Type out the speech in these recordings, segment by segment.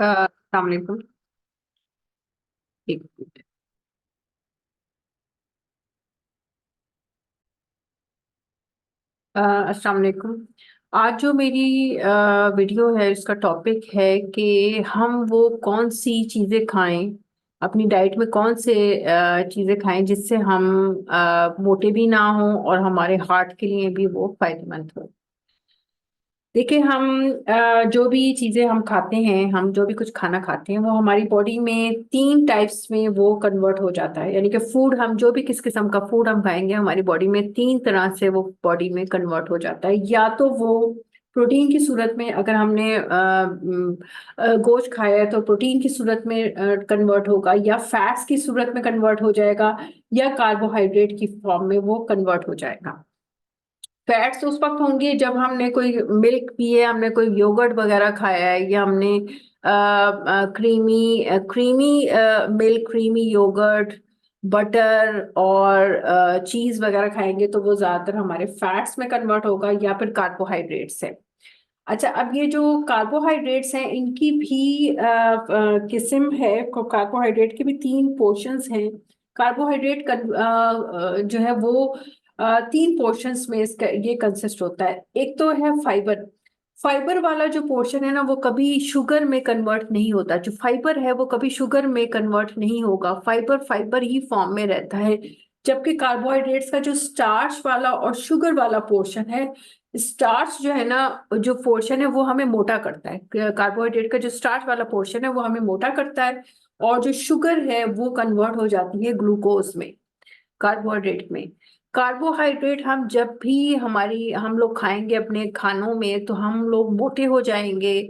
अस्सलाम वालेकुम। एक मिनट। अस्सलाम वालेकुम। आज जो मेरी वीडियो है इसका टॉपिक है कि हम वो कौन सी चीज़ें खाएं, अपनी डाइट में कौन से चीज़ें खाएं जिससे हम मोटे भी ना हों और हमारे हार्ट के लिए भी वो फायदेमंद हो। देखिए, हम जो भी चीज़ें हम खाते हैं, हम जो भी कुछ खाना खाते हैं वो हमारी बॉडी में तीन टाइप्स में वो कन्वर्ट हो जाता है। यानी कि फूड, हम जो भी किस किस्म का फूड हम खाएंगे हमारी बॉडी में तीन तरह से वो बॉडी में कन्वर्ट हो जाता है। या तो वो प्रोटीन की सूरत में, अगर हमने गोश्त खाया है तो प्रोटीन की सूरत में कन्वर्ट होगा, या फैट्स की सूरत में कन्वर्ट हो जाएगा, या कार्बोहाइड्रेट की फॉर्म में वो कन्वर्ट हो जाएगा। फैट्स उस वक्त होंगे जब हमने कोई मिल्क पिए, हमने कोई योगर्ट वगैरह खाया है, या हमने creamy creamy milk, creamy yogurt, butter और चीज वगैरह खाएंगे तो वो ज्यादातर हमारे फैट्स में कन्वर्ट होगा, या फिर कार्बोहाइड्रेट्स है। अच्छा, अब ये जो कार्बोहाइड्रेट्स हैं इनकी भी किस्म है। कार्बोहाइड्रेट के भी तीन पोर्शंस हैं। कार्बोहाइड्रेट जो है वो तीन पोर्शंस में इसका ये कंसिस्ट होता है। एक तो है फाइबर। फाइबर वाला जो पोर्शन है ना, वो कभी शुगर में कन्वर्ट नहीं होता। जो फाइबर है वो कभी शुगर में कन्वर्ट नहीं होगा, फाइबर फाइबर ही फॉर्म में रहता है। जबकि कार्बोहाइड्रेट्स का जो स्टार्च वाला और शुगर वाला पोर्शन है, स्टार्च जो है ना, जो पोर्शन है वो हमें मोटा करता है। कार्बोहाइड्रेट का जो स्टार्च वाला पोर्शन है वो हमें मोटा करता है, और जो शुगर है वो कन्वर्ट हो जाती है ग्लूकोज में, कार्बोहाइड्रेट में। कार्बोहाइड्रेट हम जब भी हम लोग खाएंगे अपने खानों में तो हम लोग मोटे हो जाएंगे,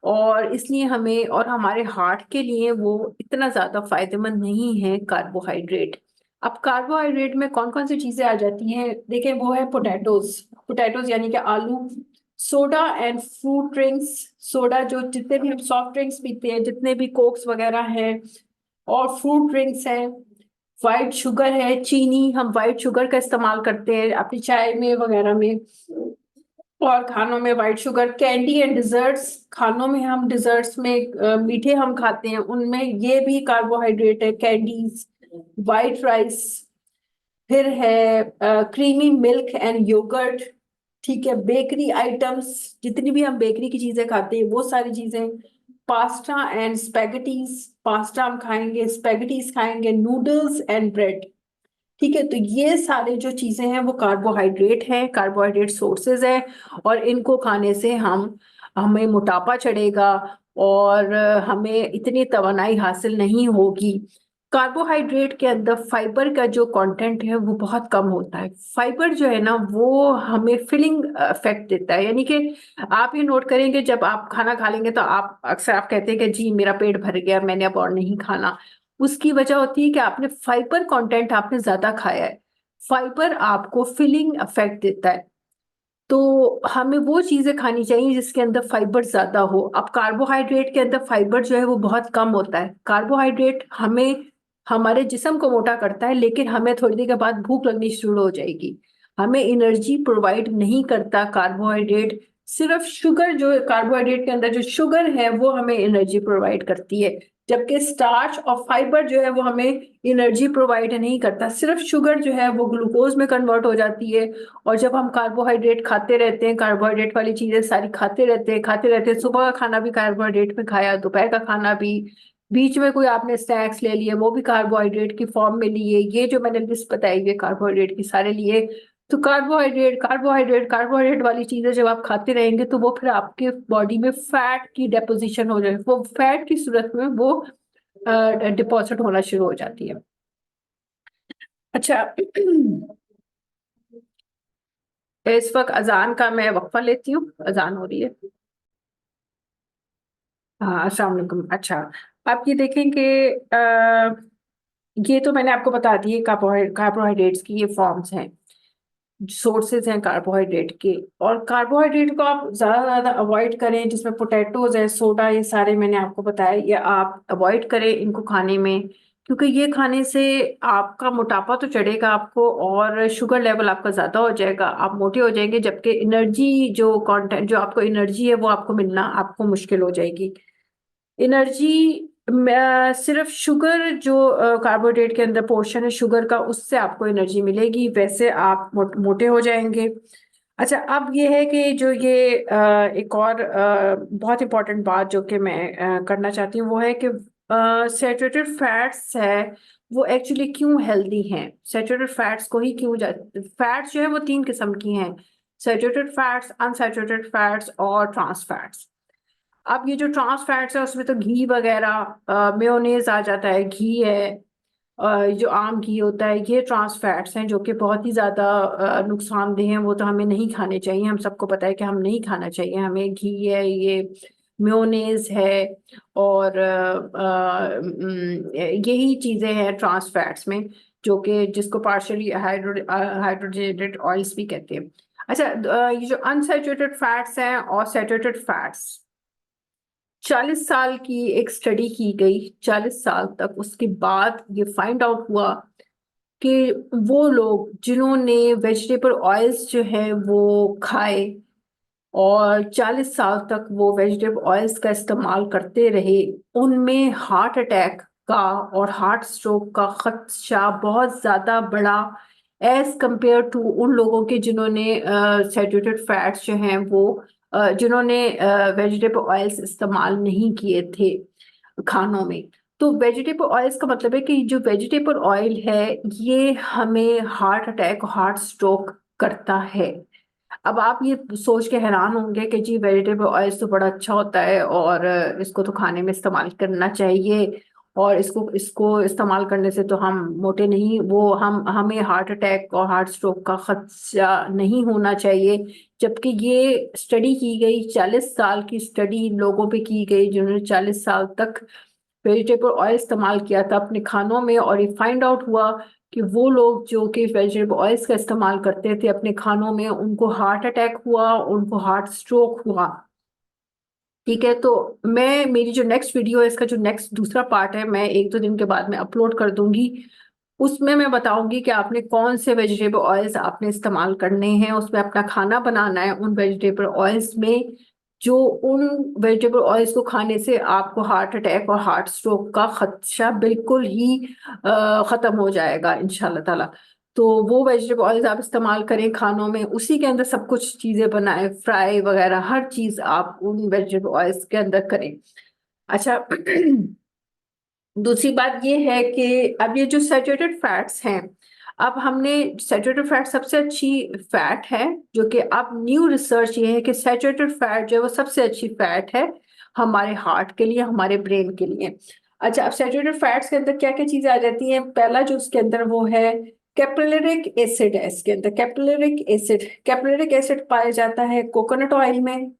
और इसलिए हमें और हमारे हार्ट के लिए वो इतना ज्यादा फायदेमंद नहीं है कार्बोहाइड्रेट। अब कार्बोहाइड्रेट में कौन कौन सी चीजें आ जाती हैं, देखें, वो है पोटैटोज। पोटैटोज यानी कि आलू। Soda and fruit drinks. Soda, जो जितने भी हम सॉफ्ट ड्रिंक्स पीते हैं, जितने भी कोक्स वगैरह हैं, और फ्रूट ड्रिंक्स हैं। वाइट शुगर है, चीनी, हम वाइट शुगर का इस्तेमाल करते हैं अपनी चाय में वगैरह में, और खानों में white sugar. Candy and desserts, खानों में हम डिजर्ट्स में मीठे हम खाते हैं, उनमें ये भी कार्बोहाइड्रेट है। कैंडीज, वाइट राइस, फिर है क्रीमी मिल्क एंड योगर्ट। ठीक है, बेकरी आइटम्स, जितनी भी हम बेकरी की चीजें खाते हैं वो सारी चीजें। पास्ता एंड स्पेगेटीज, पास्ता हम खाएंगे, स्पेगेटीज खाएंगे, नूडल्स एंड ब्रेड। ठीक है, तो ये सारे जो चीजें हैं वो कार्बोहाइड्रेट हैं, कार्बोहाइड्रेट सोर्सेज हैं। और इनको खाने से हमें मोटापा चढ़ेगा, और हमें इतनी तवानाई हासिल नहीं होगी। कार्बोहाइड्रेट के अंदर फाइबर का जो कंटेंट है वो बहुत कम होता है। फाइबर जो है ना वो हमें फिलिंग इफेक्ट देता है। यानी कि आप ये नोट करेंगे, जब आप खाना खा लेंगे तो आप अक्सर आप कहते हैं कि जी मेरा पेट भर गया, मैंने अब और नहीं खाना। उसकी वजह होती है कि आपने फाइबर कंटेंट आपने ज्यादा खाया है। फाइबर आपको फिलिंग इफेक्ट देता है, तो हमें वो चीजें खानी चाहिए जिसके अंदर फाइबर ज्यादा हो। अब कार्बोहाइड्रेट के अंदर फाइबर जो है वो बहुत कम होता है। कार्बोहाइड्रेट हमें हमारे जिस्म को मोटा करता है, लेकिन हमें थोड़ी देर के बाद भूख लगनी शुरू हो जाएगी। हमें एनर्जी प्रोवाइड नहीं करता कार्बोहाइड्रेट। सिर्फ शुगर, जो कार्बोहाइड्रेट के अंदर जो शुगर है वो हमें एनर्जी प्रोवाइड करती है। जबकि स्टार्च और फाइबर जो है वो हमें एनर्जी प्रोवाइड नहीं करता। सिर्फ शुगर जो है वो ग्लूकोज में कन्वर्ट हो जाती है। और जब हम कार्बोहाइड्रेट खाते रहते हैं, कार्बोहाइड्रेट वाली चीजें सारी खाते रहते हैं, सुबह का खाना भी कार्बोहाइड्रेट में खाया, दोपहर का खाना भी, बीच में कोई आपने स्नैक्स ले लिए वो भी कार्बोहाइड्रेट की फॉर्म में लिए, ये जो मैंने लिस्ट बताई है कार्बोहाइड्रेट की सारे लिए। तो कार्बोहाइड्रेट कार्बोहाइड्रेट कार्बोहाइड्रेट वाली चीजें जब आप खाते रहेंगे तो वो फिर आपके बॉडी में फैट की डेपोजिशन हो जाए, वो फैट की सूरत में वो डिपॉजिट होना शुरू हो जाती है। अच्छा, इस वक्त अजान का मैं वक्फा लेती हूँ, अजान हो रही है। हाँ, अस्सलाम वालेकुम। अच्छा, आप ये देखें कि ये तो मैंने आपको बता दिए कार्बोहाइड्रेट्स की ये फॉर्म्स हैं, सोर्सेज हैं कार्बोहाइड्रेट के। और कार्बोहाइड्रेट को आप ज्यादा से ज्यादा अवॉइड करें, जिसमें पोटैटोज है, सोडा, ये सारे मैंने आपको बताया, ये आप अवॉइड करें इनको खाने में। क्योंकि ये खाने से आपका मोटापा तो चढ़ेगा आपको, और शुगर लेवल आपका ज्यादा हो जाएगा, आप मोटे हो जाएंगे, जबकि एनर्जी जो कंटेंट, जो आपको एनर्जी है वो आपको मिलना आपको मुश्किल हो जाएगी। एनर्जी सिर्फ शुगर जो कार्बोहाइड्रेट के अंदर पोर्शन है शुगर का, उससे आपको एनर्जी मिलेगी, वैसे आप मोटे हो जाएंगे। अच्छा, अब ये है कि जो ये एक और बहुत इंपॉर्टेंट बात जो कि मैं करना चाहती हूँ वो है कि सैचुरेटेड फैट्स है वो एक्चुअली क्यों हेल्दी हैं। सैचुरेटेड फैट्स को ही क्यों फैट्स जो है वो तीन किस्म की हैं: सैचुरेटेड फैट्स, अनसैचुरेटेड फैट्स और ट्रांस फैट्स। अब ये जो ट्रांस फैट्स है उसमें तो घी वगैरह, मेयोनेज आ जाता है, घी है, जो आम घी होता है, ये ट्रांस फैट्स हैं जो कि बहुत ही ज़्यादा नुकसानदेह हैं। वो तो हमें नहीं खाने चाहिए, हम सबको पता है कि हम नहीं खाना चाहिए हमें। घी है, ये मेयोनेज है, और यही चीज़ें हैं ट्रांस फैट्स में, जो कि जिसको पार्शियली हाइड्रोजनेटेड ऑयल्स भी कहते हैं। अच्छा, ये जो अनसैचुरेटेड फैट्स हैं और सैचुरेटेड फैट्स, 40 साल की एक स्टडी की गई, 40 साल तक, उसके बाद ये फाइंड आउट हुआ कि वो लोग जिन्होंने वेजिटेबल ऑयल्स जो है वो खाए और 40 साल तक वो वेजिटेबल ऑयल्स का इस्तेमाल करते रहे, उनमें हार्ट अटैक का और हार्ट स्ट्रोक का खदशा बहुत ज्यादा बढ़ा एज कंपेयर टू उन लोगों के जिन्होंने सैचुरेटेड फैट्स जो हैं वो जिन्होंने वेजिटेबल ऑयल्स इस्तेमाल नहीं किए थे खानों में। तो वेजिटेबल ऑयल्स का मतलब है कि जो वेजिटेबल ऑयल है ये हमें हार्ट अटैक और हार्ट स्ट्रोक करता है। अब आप ये सोच के हैरान होंगे कि जी वेजिटेबल ऑयल तो बड़ा अच्छा होता है और इसको तो खाने में इस्तेमाल करना चाहिए, और इसको इसको इस्तेमाल करने से तो हम मोटे नहीं, वो हमें हार्ट अटैक और हार्ट स्ट्रोक का खदशा नहीं होना चाहिए। जबकि ये स्टडी की गई, 40 साल की स्टडी लोगों पे की गई जिन्होंने 40 साल तक वेजिटेबल ऑयल इस्तेमाल किया था अपने खानों में, और ये फाइंड आउट हुआ कि वो लोग जो कि वेजिटेबल ऑयल्स का इस्तेमाल करते थे अपने खानों में, उनको हार्ट अटैक हुआ, उनको हार्ट स्ट्रोक हुआ। ठीक है, तो मैं मेरी जो नेक्स्ट वीडियो है, इसका जो नेक्स्ट दूसरा पार्ट है, मैं 1-2 दिन के बाद में अपलोड कर दूंगी। उसमें मैं बताऊंगी कि आपने कौन से वेजिटेबल ऑयल्स आपने इस्तेमाल करने हैं, उसमें अपना खाना बनाना है उन वेजिटेबल ऑयल्स में, जो उन वेजिटेबल ऑयल्स को खाने से आपको हार्ट अटैक और हार्ट स्ट्रोक का खदशा बिल्कुल ही खत्म हो जाएगा इंशाल्लाह ताला। तो वो वेजिटेबल ऑयल्स आप इस्तेमाल करें खानों में, उसी के अंदर सब कुछ चीजें बनाएं, फ्राई वगैरह हर चीज आप उन वेजिटेबल ऑयल्स के अंदर करें। अच्छा, दूसरी बात ये है कि अब ये जो सैचुरेटेड फैट्स हैं, अब हमने सैचुरेटेड फैट सबसे अच्छी फैट है, जो कि अब न्यू रिसर्च ये है कि सैचुरेटेड फैट जो है वो सबसे अच्छी फैट है हमारे हार्ट के लिए, हमारे ब्रेन के लिए। अच्छा, अब सैचुरेटेड फैट्स के अंदर क्या क्या चीजें आ जाती हैं? पहला जो उसके अंदर वो है कैपिलरिक एसिड है। इसके अंदर कैपिलरिक एसिड पाया जाता है कोकोनट ऑयल में,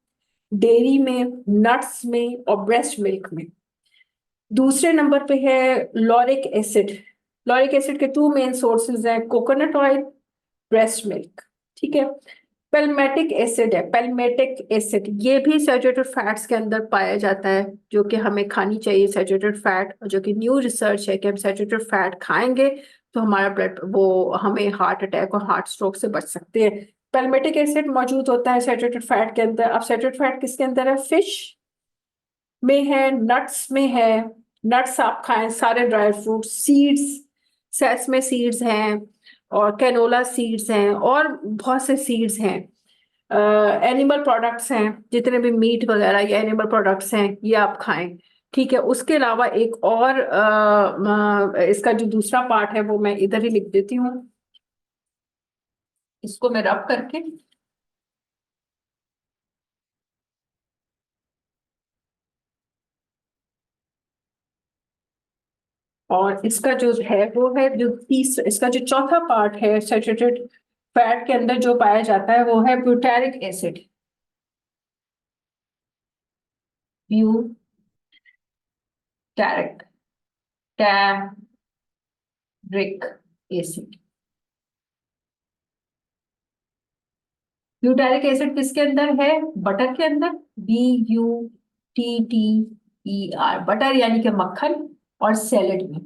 डेयरी में, नट्स में और ब्रेस्ट मिल्क में। दूसरे नंबर पे है लॉरिक एसिड। लॉरिक एसिड के टू मेन सोर्सेज हैं, कोकोनट ऑयल, ब्रेस्ट मिल्क। ठीक है, पेल्मेटिक एसिड है, पेल्मेटिक एसिड ये भी सैचुरेटेड फैट्स के अंदर पाया जाता है, जो कि हमें खानी चाहिए सैचुरेटेड फैट, जो कि न्यू रिसर्च है कि हम सैचुरेटेड फैट खाएंगे तो हमारा ब्लड वो हमें हार्ट अटैक और हार्ट स्ट्रोक से बच सकते हैं। पेल्मेटिक एसिड मौजूद होता है सैचुरेटेड फैट के अंदर। अब सैचुरेटेड फैट किसके अंदर है? फिश में है, नट्स में है। नट्स आप खाएं, सारे dry fruit, seeds, sesame seeds हैं और कैनोला सीड्स हैं और बहुत से सीड्स हैं। एनिमल प्रोडक्ट्स हैं, जितने भी मीट वगैरह या एनिमल प्रोडक्ट्स हैं ये आप खाएं। ठीक है, उसके अलावा एक और इसका जो दूसरा पार्ट है वो मैं इधर ही लिख देती हूँ, इसको मैं रब करके। और इसका जो है वो है जो तीसरा, इसका जो चौथा पार्ट है सैचुरेटेड फैट के अंदर जो पाया जाता है वो है ब्यूटारिक एसिड। ब्यूटारिक टैरिक एसिड। ब्यूटारिक एसिड किसके अंदर है? बटर के अंदर, BUTTER, बटर यानी कि मक्खन, और सैलेड में।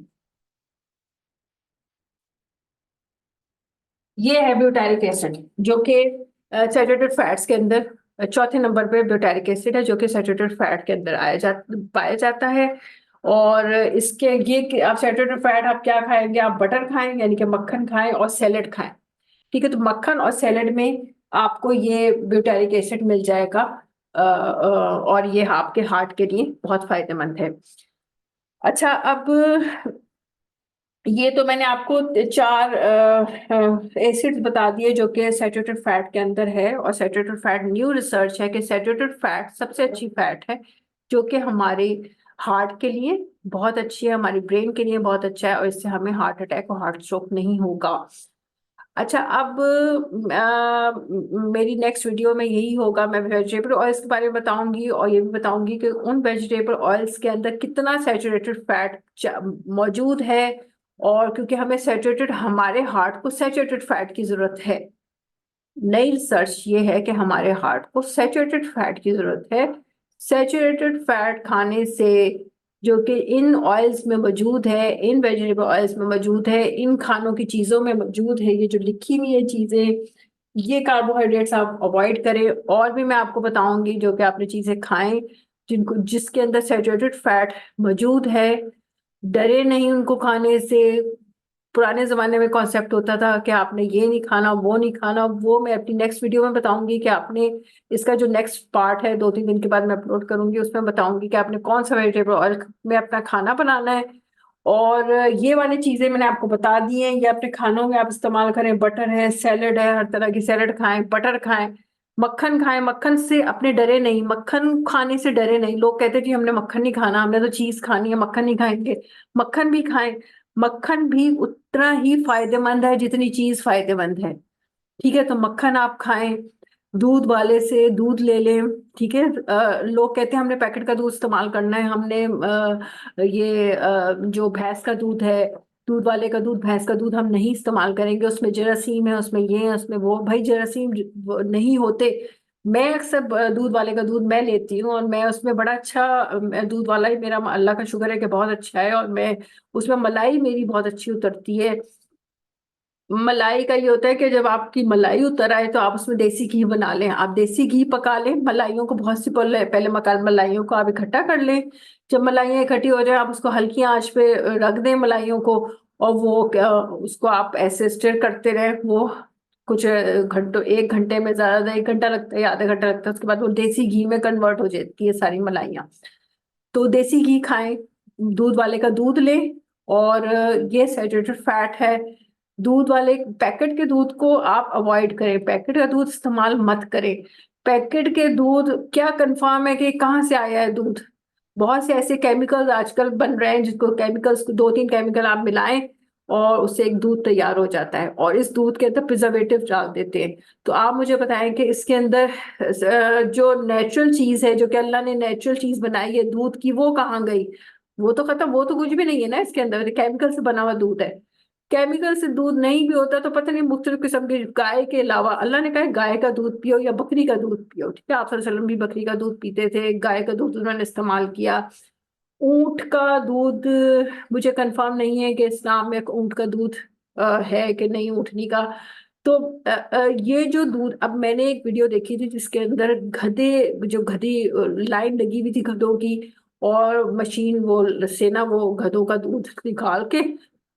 ये है ब्यूटारिक एसिड जो कि सैचुरेटेड फैट्स के अंदर चौथे नंबर पे ब्यूटारिक एसिड है, जो कि सैचुरेटेड फैट के अंदर पाया जाता है। और इसके ये आप सैचुरेटेड फैट आप क्या खाएंगे, आप बटर खाएं यानी कि मक्खन खाएं और सैलेड खाएं। ठीक है, तो मक्खन और सैलेड में आपको ये ब्यूटारिक एसिड मिल जाएगा। और ये आपके हार्ट के लिए बहुत फायदेमंद है। अच्छा, अब ये तो मैंने आपको चार एसिड्स बता दिए जो कि सैचुरेटेड फैट के अंदर है। और सैचुरेटेड फैट, न्यू रिसर्च है कि सैचुरेटेड फैट सबसे अच्छी फैट है, जो कि हमारे हार्ट के लिए बहुत अच्छी है, हमारे ब्रेन के लिए बहुत अच्छा है, और इससे हमें हार्ट अटैक और हार्ट स्ट्रोक नहीं होगा। अच्छा, अब मेरी नेक्स्ट वीडियो में यही होगा, मैं वेजिटेबल ऑयल्स के बारे में बताऊंगी, और ये भी बताऊंगी कि उन वेजिटेबल ऑयल्स के अंदर कितना सैचुरेटेड फैट मौजूद है। और क्योंकि हमें सैचुरेटेड, हमारे हार्ट को सैचुरेटेड फैट की जरूरत है। नई रिसर्च ये है कि हमारे हार्ट को सैचुरेटेड फैट की जरूरत है। सैचुरेटेड फैट खाने से, जो कि इन ऑयल्स में मौजूद है, इन वेजिटेबल ऑयल्स में मौजूद है, इन खानों की चीजों में मौजूद है, ये जो लिखी हुई है चीजें, ये कार्बोहाइड्रेट्स आप अवॉइड करें। और भी मैं आपको बताऊंगी जो कि आपने चीजें खाएं जिनको, जिसके अंदर सैचुरेटेड फैट मौजूद है। डरे नहीं उनको खाने से। पुराने जमाने में कॉन्सेप्ट होता था कि आपने ये नहीं खाना, वो नहीं खाना, वो मैं अपनी नेक्स्ट वीडियो में बताऊंगी कि आपने, इसका जो नेक्स्ट पार्ट है 2-3 दिन के बाद मैं अपलोड करूंगी, उसमें बताऊंगी कि आपने कौन सा वेजिटेबल ऑयल में अपना खाना बनाना है। और ये वाली चीजें मैंने आपको बता दी हैं, ये अपने खानों में आप इस्तेमाल करें। बटर है, सैलड है, हर तरह की सैलड खाएं, बटर खाएं, मक्खन खाएं। मक्खन से अपने डरे नहीं, मक्खन खाने से डरे नहीं। लोग कहते हैं कि हमने मक्खन नहीं खाना, हमने तो चीज खानी है, मक्खन नहीं खाएंगे। मक्खन भी खाएं। मक्खन भी उतना ही फायदेमंद है जितनी चीज फायदेमंद है। ठीक है, तो मक्खन आप खाएं। दूध वाले से दूध ले लें। ठीक है, लोग कहते हैं हमने पैकेट का दूध इस्तेमाल करना है, हमने जो भैंस का दूध है, दूध वाले का दूध, भैंस का दूध हम नहीं इस्तेमाल करेंगे, उसमें जरासीम है, उसमें ये है, उसमें वो। भाई जरासीम नहीं होते। मैं अक्सर दूध वाले का दूध मैं लेती हूँ, और मैं उसमें बड़ा अच्छा, दूध वाला ही मेरा अल्लाह का शुक्र है कि बहुत अच्छा है, और मैं उसमें मलाई मेरी बहुत अच्छी उतरती है। मलाई का ये होता है कि जब आपकी मलाई उतर आए तो आप उसमें देसी घी बना लें। आप देसी घी पका लें malaइयों को, बहुत सी पहले पहले मकान malaइयों को आप इकट्ठा कर लें। जब malaइयाँ इकट्ठी हो जाए, आप उसको हल्की आंच पे रख दें malaइयों को। और वो उसको आप ऐसे स्टिर करते रहें। वो कुछ घंटों, 1 घंटे में, ज्यादा 1 घंटा लगता है या आधा घंटा लगता है, उसके बाद वो देसी घी में कन्वर्ट हो जाती है सारी malaइयाँ। तो देसी घी खाएं। दूध वाले का दूध लें। और ये सैचुरेटेड फैट है। दूध वाले पैकेट के दूध को आप अवॉइड करें, पैकेट का दूध इस्तेमाल मत करें। पैकेट के दूध क्या कंफर्म है कि कहाँ से आया है दूध? बहुत से ऐसे केमिकल्स आजकल बन रहे हैं, जिसको केमिकल्स को 2-3 केमिकल आप मिलाएं और उससे एक दूध तैयार हो जाता है, और इस दूध के अंदर प्रिजर्वेटिव डाल देते हैं। तो आप मुझे बताएं कि इसके अंदर जो नेचुरल चीज है, जो कि अल्लाह ने नेचुरल चीज बनाई है दूध की, वो कहाँ गई? वो तो खत्म, वो तो कुछ भी नहीं है ना इसके अंदर, केमिकल से बना हुआ दूध है। केमिकल से दूध नहीं भी होता तो पता नहीं, मुख्तलिफ किस्म के, गाय के अलावा अल्लाह ने कहा है गाय का दूध पियो या बकरी का दूध पियो। ठीक है, आप सल्लल्लाहु अलैहि वसल्लम भी बकरी का दूध पीते थे, गाय का दूध उन्होंने इस्तेमाल किया। ऊंट का दूध, मुझे कंफर्म नहीं है कि इस्लाम में ऊंट का दूध है कि नहीं, ऊँटनी का। तो ये जो दूध, अब मैंने एक वीडियो देखी थी जिसके अंदर गधे, जो गधी लाइन लगी हुई थी गधों की, और मशीन वो से ना वो गधों का दूध निकाल के,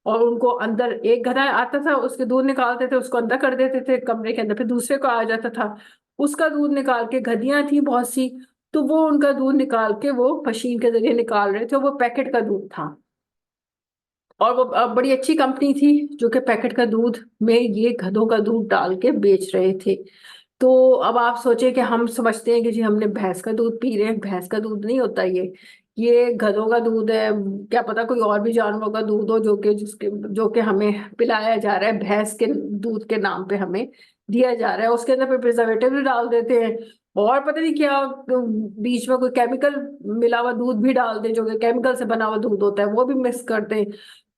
और उनको अंदर, एक गधा आता था उसके दूध निकालते थे, उसको अंदर कर देते थे कमरे के अंदर, फिर दूसरे को आ जाता था, उसका दूध निकाल के, गधियां थी बहुत सी, तो वो उनका दूध निकाल के वो मशीन के जरिए निकाल रहे थे, वो पैकेट का दूध था। और वो बड़ी अच्छी कंपनी थी जो कि पैकेट का दूध में ये गधों का दूध डाल के बेच रहे थे। तो अब आप सोचें कि हम समझते हैं कि जी हमने भैंस का दूध पी रहे हैं, भैंस का दूध नहीं होता ये गधों का दूध है। क्या पता कोई और भी जानवरों का दूध हो जो कि हमें पिलाया जा रहा है, भैंस के दूध के नाम पे हमें दिया जा रहा है। उसके अंदर फिर प्रिजर्वेटिव भी डाल देते हैं, और पता नहीं क्या, बीच में कोई केमिकल मिला हुआ दूध भी डाल दे, जो कि केमिकल से बना हुआ दूध होता है, वो भी मिक्स करते हैं।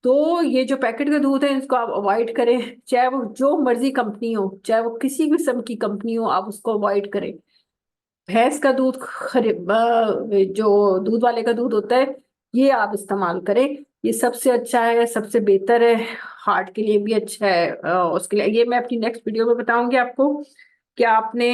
तो ये जो पैकेट का दूध है, इसको आप अवॉइड करें। चाहे वो जो मर्जी कंपनी हो, चाहे वो किसी भी किस्म की कंपनी हो, आप उसको अवॉइड करें। भैंस का दूध जो दूध वाले का दूध होता है, ये आप इस्तेमाल करें। ये सबसे अच्छा है, सबसे बेहतर है, हार्ट के लिए भी अच्छा है। उसके लिए ये मैं अपनी नेक्स्ट वीडियो में बताऊंगी आपको कि आपने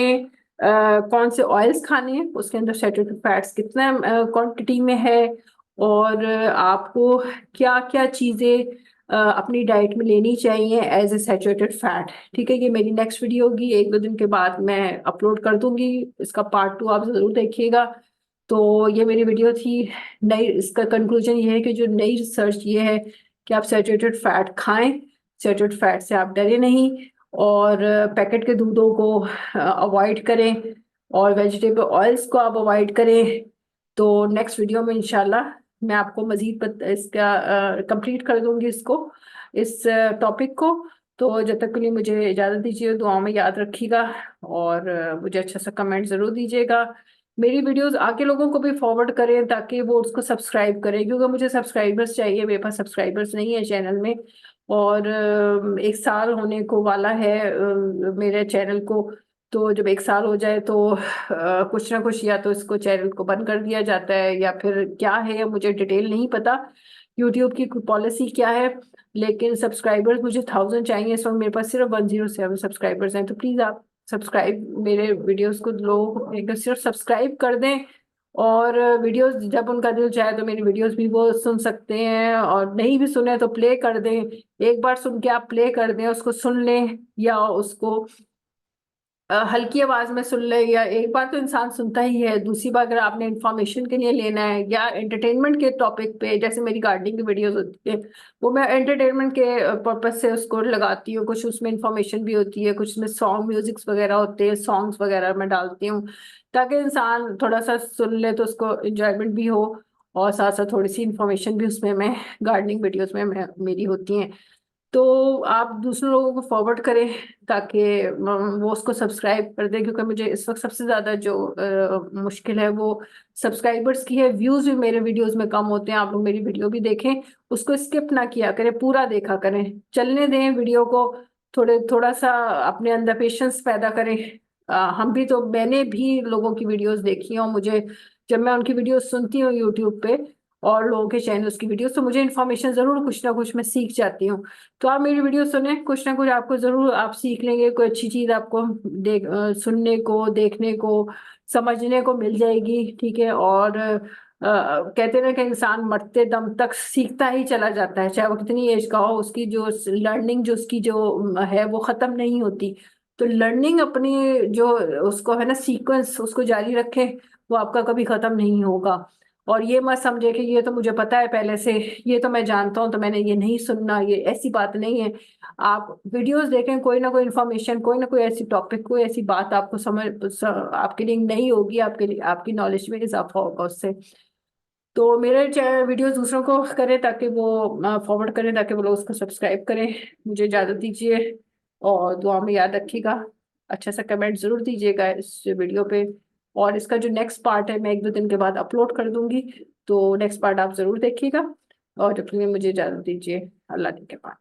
कौन से ऑयल्स खाने हैं, उसके अंदर सैचुरेटेड फैट्स कितना क्वांटिटी में है, और आपको क्या क्या चीज़ें अपनी डाइट में लेनी चाहिए एज ए सैचुरेटेड फैट। ठीक है, ये मेरी नेक्स्ट वीडियो होगी, एक दो दिन के बाद मैं अपलोड कर दूंगी। इसका पार्ट 2 आप ज़रूर देखिएगा। तो ये मेरी वीडियो थी। नई इसका कंक्लूजन ये है कि जो नई रिसर्च ये है कि आप सैचुरेटेड फैट खाएं, सैचुरेटेड फैट से आप डरे नहीं, और पैकेट के दूधों को अवॉइड करें, और वेजिटेबल ऑयल्स को आप अवॉइड करें। तो नेक्स्ट वीडियो में इंशाल्लाह मैं आपको मजीद इसका कंप्लीट कर दूंगी इसको, इस टॉपिक को। तो जब तक के लिए मुझे इजाज़त दीजिए, दुआ में याद रखिएगा, और मुझे अच्छा सा कमेंट ज़रूर दीजिएगा। मेरी वीडियोस आगे लोगों को भी फॉरवर्ड करें ताकि वो उसको सब्सक्राइब करें, क्योंकि मुझे सब्सक्राइबर्स चाहिए, मेरे पास सब्सक्राइबर्स नहीं है चैनल में। और 1 साल होने को वाला है मेरे चैनल को। तो जब 1 साल हो जाए तो कुछ ना कुछ, या तो इसको चैनल को बंद कर दिया जाता है या फिर क्या है, मुझे डिटेल नहीं पता यूट्यूब की पॉलिसी क्या है। लेकिन सब्सक्राइबर्स मुझे 1000 चाहिए, इस वक्त मेरे पास सिर्फ 107 सब्सक्राइबर्स हैं। तो प्लीज़ आप सब्सक्राइब, मेरे वीडियोस को लोग एक सिर्फ सब्सक्राइब कर दें, और वीडियोस जब उनका दिल चाहे तो मेरी वीडियोस भी वो सुन सकते हैं, और नहीं भी सुने तो प्ले कर दें। एक बार सुन के आप प्ले कर दें, उसको सुन लें, या उसको हल्की आवाज में सुन ले, या एक बार तो इंसान सुनता ही है, दूसरी बार अगर आपने इंफॉर्मेशन के लिए लेना है या एंटरटेनमेंट के टॉपिक पे, जैसे मेरी गार्डनिंग की वीडियोस होती है, वो मैं एंटरटेनमेंट के पर्पज से उसको लगाती हूँ। कुछ उसमें इंफॉर्मेशन भी होती है, कुछ उसमें सॉन्ग म्यूजिक्स वगैरह होते हैं, सॉन्ग्स वगैरह मैं डालती हूँ, ताकि इंसान थोड़ा सा सुन ले तो उसको इंजॉयमेंट भी हो, और साथ साथ थोड़ी सी इंफॉर्मेशन भी उसमें मैं गार्डनिंग वीडियोस में मेरी होती हैं। तो आप दूसरे लोगों को फॉरवर्ड करें ताकि वो उसको सब्सक्राइब कर दें, क्योंकि मुझे इस वक्त सबसे ज़्यादा जो मुश्किल है वो सब्सक्राइबर्स की है। व्यूज़ भी मेरे वीडियोस में कम होते हैं। आप लोग मेरी वीडियो भी देखें, उसको स्किप ना किया करें, पूरा देखा करें, चलने दें वीडियो को, थोड़ा सा अपने अंदर पेशेंस पैदा करें। हम भी तो, मैंने भी लोगों की वीडियोस देखी हैं, और मुझे जब मैं उनकी वीडियोस सुनती हूँ यूट्यूब पे और लोगों के चैनल्स की वीडियोस, तो मुझे इन्फॉर्मेशन ज़रूर कुछ ना कुछ मैं सीख जाती हूँ। तो आप मेरी वीडियो सुने, कुछ ना कुछ आपको जरूर आप सीख लेंगे, कोई अच्छी चीज आपको सुनने को, देखने को, समझने को मिल जाएगी। ठीक है, और कहते हैं ना कि इंसान मरते दम तक सीखता ही चला जाता है, चाहे वो कितनी एज का हो, उसकी जो लर्निंग जो उसकी जो है वो खत्म नहीं होती। तो लर्निंग अपनी जो उसको है ना सीक्वेंस, उसको जारी रखें, वो आपका कभी खत्म नहीं होगा। और ये मत समझे कि ये तो मुझे पता है पहले से, ये तो मैं जानता हूँ तो मैंने ये नहीं सुनना, ये ऐसी बात नहीं है। आप वीडियोस देखें, कोई ना कोई इन्फॉर्मेशन, कोई ना कोई ऐसी टॉपिक, कोई ऐसी बात आपको आपके लिए नहीं होगी, आपके लिए आपकी नॉलेज में इजाफा होगा उससे। तो मेरे वीडियोस दूसरों को करें ताकि वो फॉरवर्ड करें, ताकि वो लोग उसको सब्सक्राइब करें। मुझे इजाज़त दीजिए, और दुआ में याद रखिएगा। अच्छा सा कमेंट ज़रूर दीजिएगा इस वीडियो पे, और इसका जो नेक्स्ट पार्ट है मैं एक दो दिन के बाद अपलोड कर दूंगी। तो नेक्स्ट पार्ट आप ज़रूर देखिएगा, और अपने मुझे इजाज़त दीजिए। अल्लाह के पास।